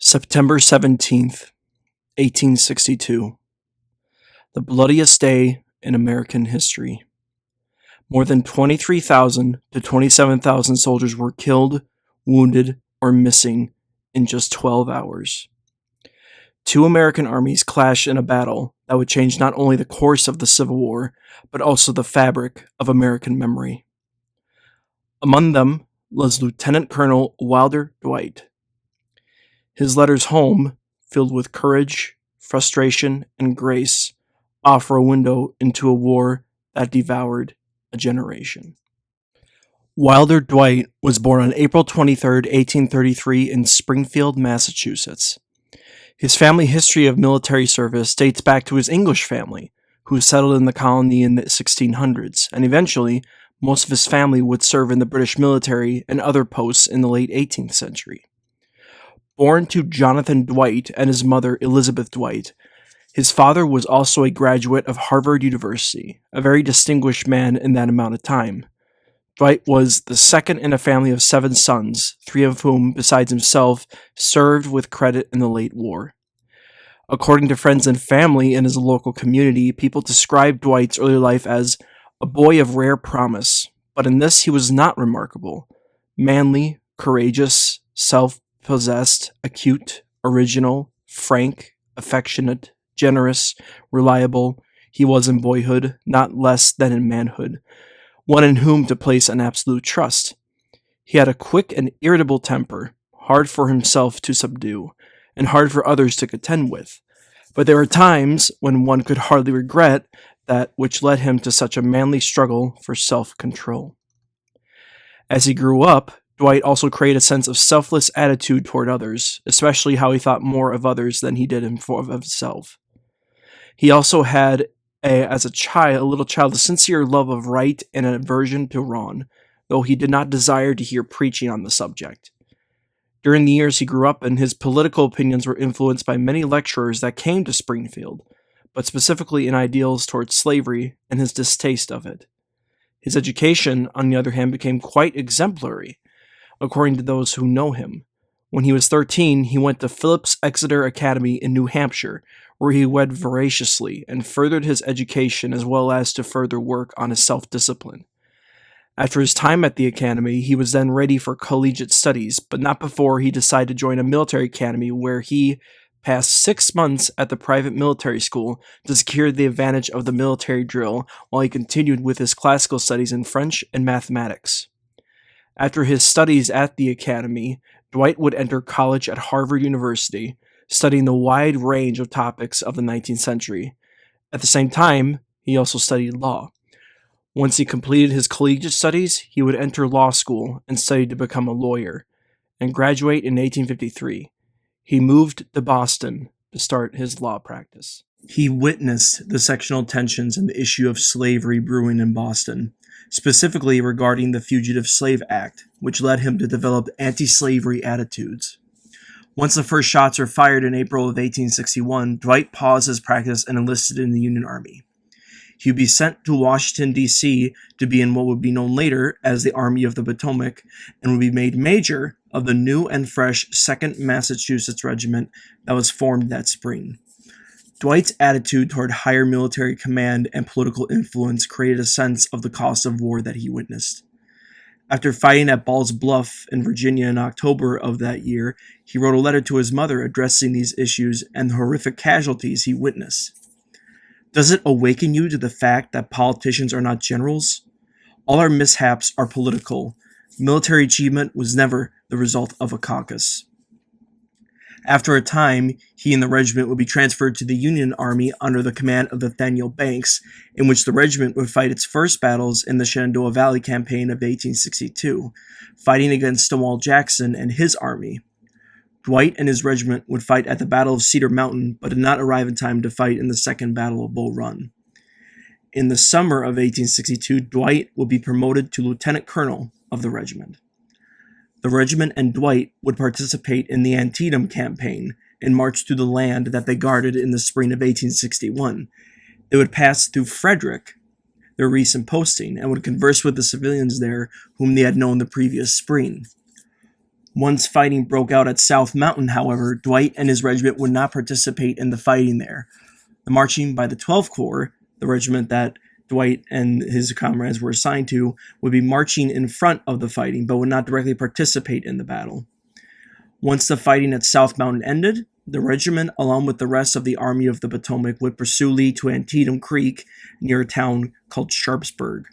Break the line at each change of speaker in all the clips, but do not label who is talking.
September 17th, 1862. The bloodiest day in American history. More than 23,000 to 27,000 soldiers were killed, wounded, or missing in just 12 hours. Two American armies clashed in a battle that would change not only the course of the Civil War, but also the fabric of American memory. Among them was Lieutenant Colonel Wilder Dwight. His letters home, filled with courage, frustration, and grace, offer a window into a war that devoured a generation. Wilder Dwight was born on April 23, 1833 in Springfield, Massachusetts. His family history of military service dates back to his English family, who settled in the colony in the 1600s, and eventually most of his family would serve in the British military and other posts in the late 18th century. Born to Jonathan Dwight and his mother Elizabeth Dwight, his father was also a graduate of Harvard University, a very distinguished man in that amount of time. Dwight was the second in a family of 7 sons, 3 of whom, besides himself, served with credit in the late war. According to friends and family in his local community, people described Dwight's early life as a boy of rare promise, but in this he was not remarkable. Manly, courageous, self-possessed, acute, original, frank, affectionate, generous, reliable, he was in boyhood, not less than in manhood, one in whom to place an absolute trust. He had a quick and irritable temper, hard for himself to subdue, and hard for others to contend with. But there were times when one could hardly regret that which led him to such a manly struggle for self-control. As he grew up, Dwight also created a sense of selfless attitude toward others, especially how he thought more of others than he did of himself. He also had, as a little child, a sincere love of right and an aversion to wrong, though he did not desire to hear preaching on the subject. During the years he grew up in, his political opinions were influenced by many lecturers that came to Springfield, but specifically in ideals towards slavery and his distaste of it. His education, on the other hand, became quite exemplary, according to those who know him. When he was 13, he went to Phillips Exeter Academy in New Hampshire, where he read voraciously and furthered his education as well as to further work on his self-discipline. After his time at the academy, he was then ready for collegiate studies, but not before he decided to join a military academy where he passed 6 months at the private military school to secure the advantage of the military drill while he continued with his classical studies in French and mathematics. After his studies at the academy, Dwight would enter college at Harvard University, studying the wide range of topics of the 19th century. At the same time, he also studied law. Once he completed his collegiate studies, he would enter law school and study to become a lawyer, and graduate in 1853. He moved to Boston to start his law practice. He witnessed the sectional tensions and the issue of slavery brewing in Boston, specifically regarding the Fugitive Slave Act, which led him to develop anti-slavery attitudes. Once the first shots were fired in April of 1861, Dwight paused his practice and enlisted in the Union Army. He would be sent to Washington, D.C. to be in what would be known later as the Army of the Potomac, and would be made major of the new and fresh 2nd Massachusetts Regiment that was formed that spring. Dwight's attitude toward higher military command and political influence created a sense of the cost of war that he witnessed. After fighting at Ball's Bluff in Virginia in October of that year, he wrote a letter to his mother addressing these issues and the horrific casualties he witnessed. Does it awaken you to the fact that politicians are not generals? All our mishaps are political. Military achievement was never the result of a caucus. After a time, he and the regiment would be transferred to the Union Army under the command of Nathaniel Banks, in which the regiment would fight its first battles in the Shenandoah Valley Campaign of 1862, fighting against Stonewall Jackson and his army. Dwight and his regiment would fight at the Battle of Cedar Mountain, but did not arrive in time to fight in the Second Battle of Bull Run. In the summer of 1862, Dwight would be promoted to lieutenant colonel of the regiment. The regiment and Dwight would participate in the Antietam campaign and march through the land that they guarded in the spring of 1861. They would pass through Frederick, their recent posting, and would converse with the civilians there whom they had known the previous spring. Once fighting broke out at South Mountain, however, Dwight and his regiment would not participate in the fighting there. The marching by the 12th Corps, the regiment that Dwight and his comrades were assigned to, would be marching in front of the fighting, but would not directly participate in the battle. Once the fighting at South Mountain ended, the regiment, along with the rest of the Army of the Potomac, would pursue Lee to Antietam Creek near a town called Sharpsburg.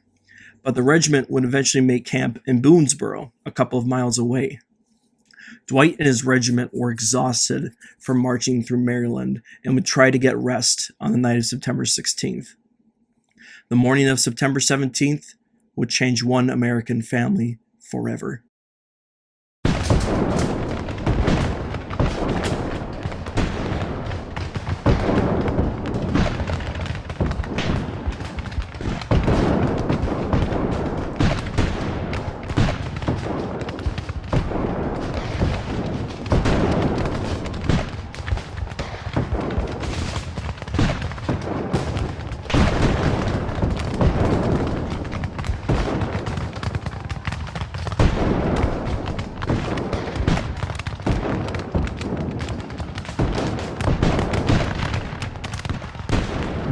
But the regiment would eventually make camp in Boonesboro, a couple of miles away. Dwight and his regiment were exhausted from marching through Maryland and would try to get rest on the night of September 16th. The morning of September 17th would change one American family forever.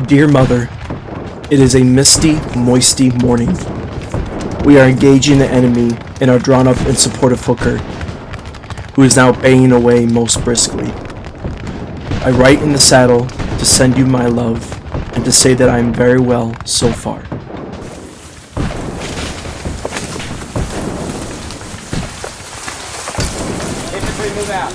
Dear Mother, it is a misty, moisty morning. We are engaging the enemy and are drawn up in support of Hooker, who is now baying away most briskly. I write in the saddle to send you my love and to say that I am very well so far.
Infantry, move out.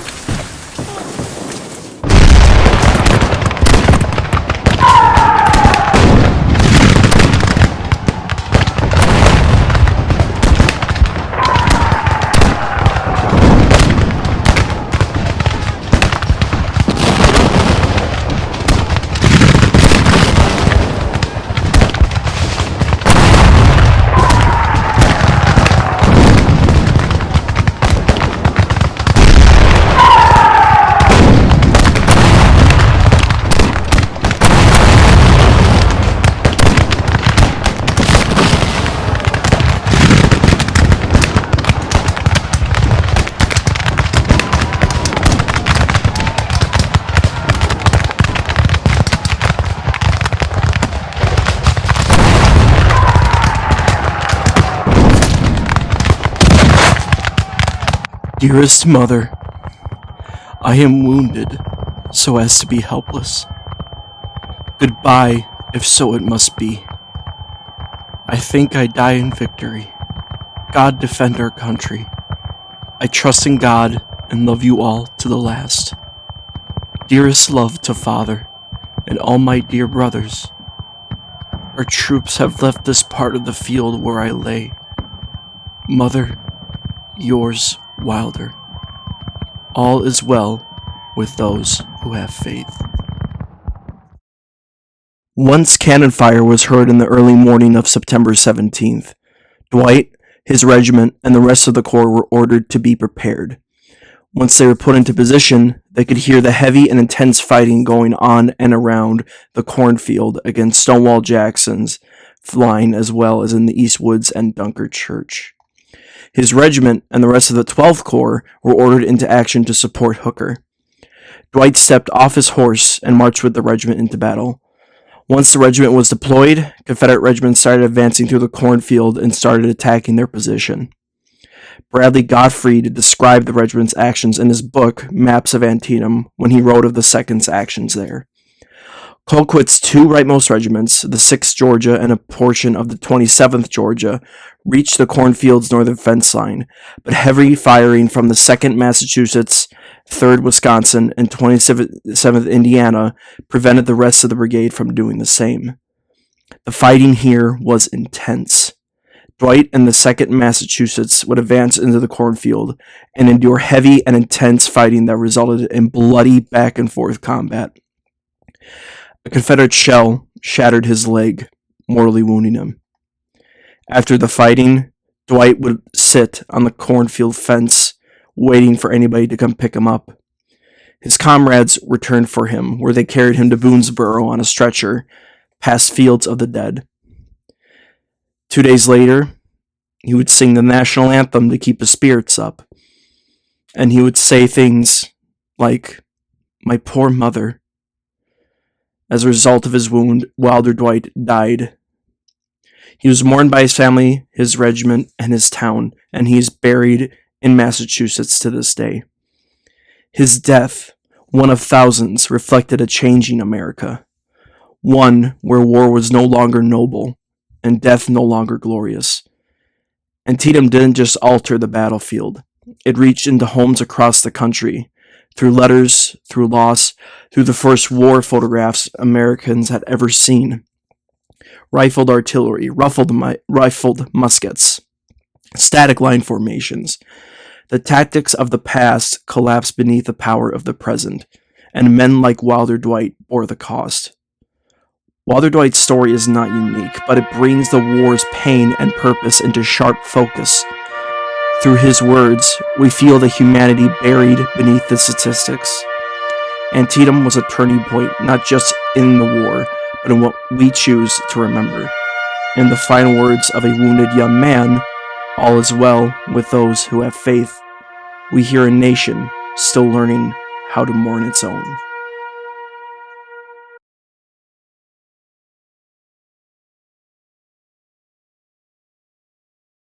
Dearest Mother, I am wounded so as to be helpless. Goodbye, if so it must be. I think I die in victory. God defend our country. I trust in God and love you all to the last. Dearest love to Father and all my dear brothers. Our troops have left this part of the field where I lay. Mother, yours, Wilder. All is well with those who have faith. Once cannon fire was heard in the early morning of September 17th. Dwight, his regiment, and the rest of the corps were ordered to be prepared. Once they were put into position, they could hear the heavy and intense fighting going on and around the cornfield against Stonewall Jackson's line, as well as in the East Woods and Dunkard Church. His regiment and the rest of the 12th Corps were ordered into action to support Hooker. Dwight stepped off his horse and marched with the regiment into battle. Once the regiment was deployed, Confederate regiments started advancing through the cornfield and started attacking their position. Bradley Gottfried described the regiment's actions in his book, Maps of Antietam, when he wrote of the 2nd's actions there. Colquitt's two rightmost regiments, the 6th Georgia and a portion of the 27th Georgia, reached the cornfield's northern fence line, but heavy firing from the 2nd Massachusetts, 3rd Wisconsin, and 27th Indiana prevented the rest of the brigade from doing the same. The fighting here was intense. Dwight and the 2nd Massachusetts would advance into the cornfield and endure heavy and intense fighting that resulted in bloody back-and-forth combat. A Confederate shell shattered his leg, mortally wounding him. After the fighting, Dwight would sit on the cornfield fence, waiting for anybody to come pick him up. His comrades returned for him, where they carried him to Boonesboro on a stretcher, past fields of the dead. 2 days later, he would sing the national anthem to keep his spirits up. And he would say things like, "My poor mother." As a result of his wound, Wilder Dwight died. He was mourned by his family, his regiment, and his town, and he is buried in Massachusetts to this day. His death, one of thousands, reflected a changing America, one where war was no longer noble and death no longer glorious. Antietam didn't just alter the battlefield. It reached into homes across the country, through letters, through loss, through the first war photographs Americans had ever seen. Rifled artillery, rifled muskets, static line formations. The tactics of the past collapsed beneath the power of the present, and men like Wilder Dwight bore the cost. Wilder Dwight's story is not unique, but it brings the war's pain and purpose into sharp focus. Through his words, we feel the humanity buried beneath the statistics. Antietam was a turning point, not just in the war, but in what we choose to remember. In the final words of a wounded young man, "All is well with those who have faith." We hear a nation still learning how to mourn its own.